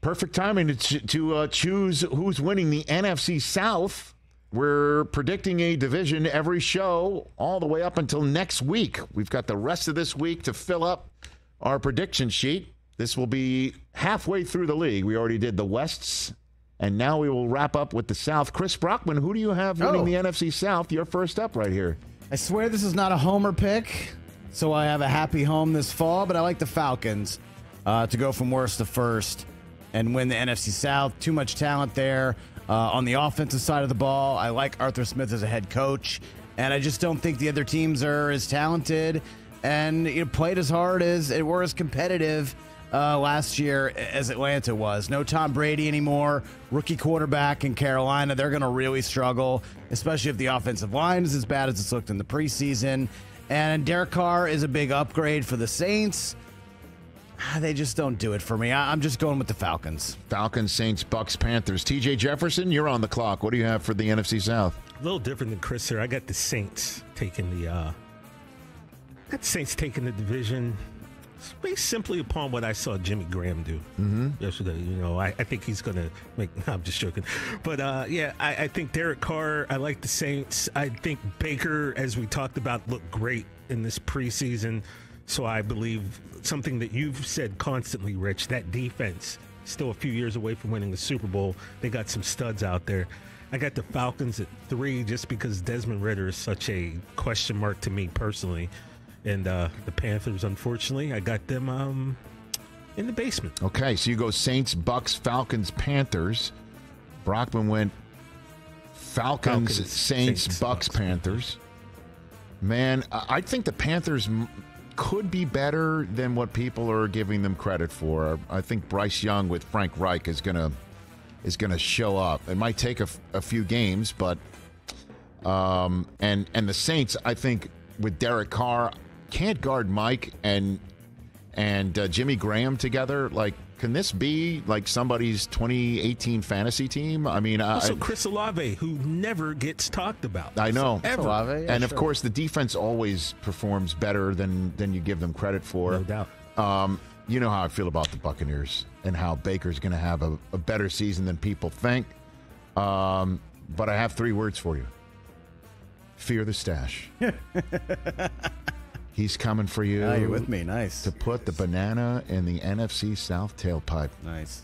Perfect timing to choose who's winning the NFC South. We're predicting a division every show all the way up until next week. We've got the rest of this week to fill up our prediction sheet. This will be halfway through the league. We already did the Wests, and now we will wrap up with the South. Chris Brockman, who do you have winning the NFC South? You're first up right here. I swear this is not a homer pick, so I have a happy home this fall, but I like the Falcons to go from worst to first and win the NFC South. Too much talent there on the offensive side of the ball. I like Arthur Smith as a head coach, and I just don't think the other teams are as talented and played as hard as it were as competitive last year as Atlanta was. No Tom Brady anymore. Rookie quarterback in Carolina. They're going to really struggle, especially if the offensive line is as bad as it's looked in the preseason. And Derek Carr is a big upgrade for the Saints. They just don't do it for me. I'm just going with the Falcons. Falcons, Saints, Bucks, Panthers. TJ Jefferson, you're on the clock. What do you have for the NFC South? A little different than Chris here. I got the Saints taking the division based simply upon what I saw Jimmy Graham do yesterday. I think he's going to make – I'm just joking. But, I think Derek Carr, I like the Saints. I think Baker, as we talked about, looked great in this preseason. So I believe something that you've said constantly, Rich, that defense still a few years away from winning the Super Bowl. They got some studs out there. I got the Falcons at 3 just because Desmond Ridder is such a question mark to me personally. And the Panthers, unfortunately, I got them in the basement. Okay, so you go Saints, Bucks, Falcons, Panthers. Brockman went Falcons Saints, Bucks, Panthers. Man, I think the Panthers could be better than what people are giving them credit for. I think Bryce Young with Frank Reich is gonna show up. It might take a few games, but and the Saints, I think with Derek Carr, can't guard Mike and Jimmy Graham together. Like, can this be like somebody's 2018 fantasy team? I mean, also Chris Olave, who never gets talked about. I know, ever. Olave, yeah, and of course, the defense always performs better than you give them credit for. No doubt. You know how I feel about the Buccaneers and how Baker's going to have a better season than people think. But I have 3 words for you: fear the stash. He's coming for you. Oh, you're with me. Nice. To put the banana in the NFC South tailpipe. Nice.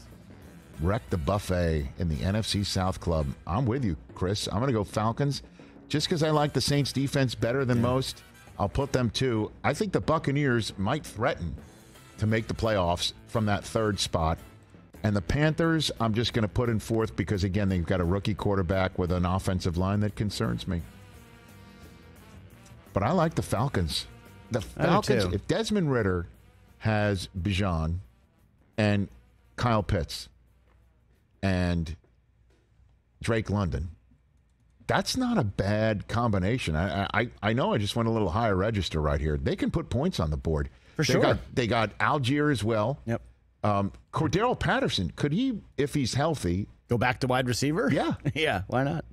Wreck the buffet in the NFC South club. I'm with you, Chris. I'm going to go Falcons. Just because I like the Saints defense better than most, I'll put them 2. I think the Buccaneers might threaten to make the playoffs from that 3rd spot. And the Panthers, I'm just going to put in 4th because, again, they've got a rookie quarterback with an offensive line that concerns me. But I like the Falcons. The Falcons, if Desmond Ridder has Bijan and Kyle Pitts and Drake London, that's not a bad combination. I know I just went a little higher register right here. They can put points on the board. For sure. They got Algier as well. Yep. Cordero Patterson, could he, if he's healthy, go back to wide receiver? Yeah. Yeah, why not?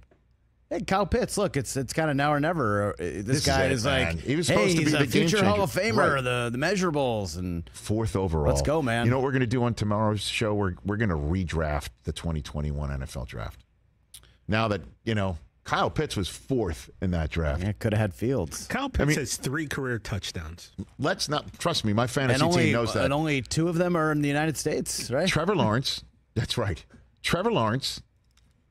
Hey, Kyle Pitts, look, it's kind of now or never. This guy is like, he was supposed to be he's the a future game Hall of changer. Famer, Right. the measurables. And 4th overall. Let's go, man. You know what we're going to do on tomorrow's show? We're going to redraft the 2021 NFL draft. Now that, Kyle Pitts was 4th in that draft. Yeah, could have had Fields. Kyle Pitts has 3 career touchdowns. Let's not, trust me, my fantasy team knows that. And only 2 of them are in the United States, right? Trevor Lawrence, that's right. Trevor Lawrence,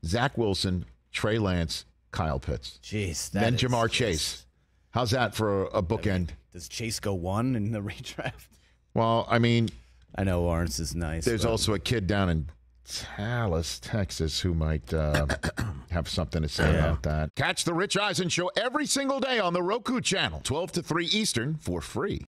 Zach Wilson, Trey Lance, Kyle Pitts. Jeez. Then Jamar Chase. How's that for a bookend? Does Chase go 1 in the redraft? Well, I mean, I know Lawrence is nice. There's also a kid down in Dallas, Texas, who might have something to say about that. Catch the Rich Eisen Show every single day on the Roku channel, 12 to 3 Eastern, for free.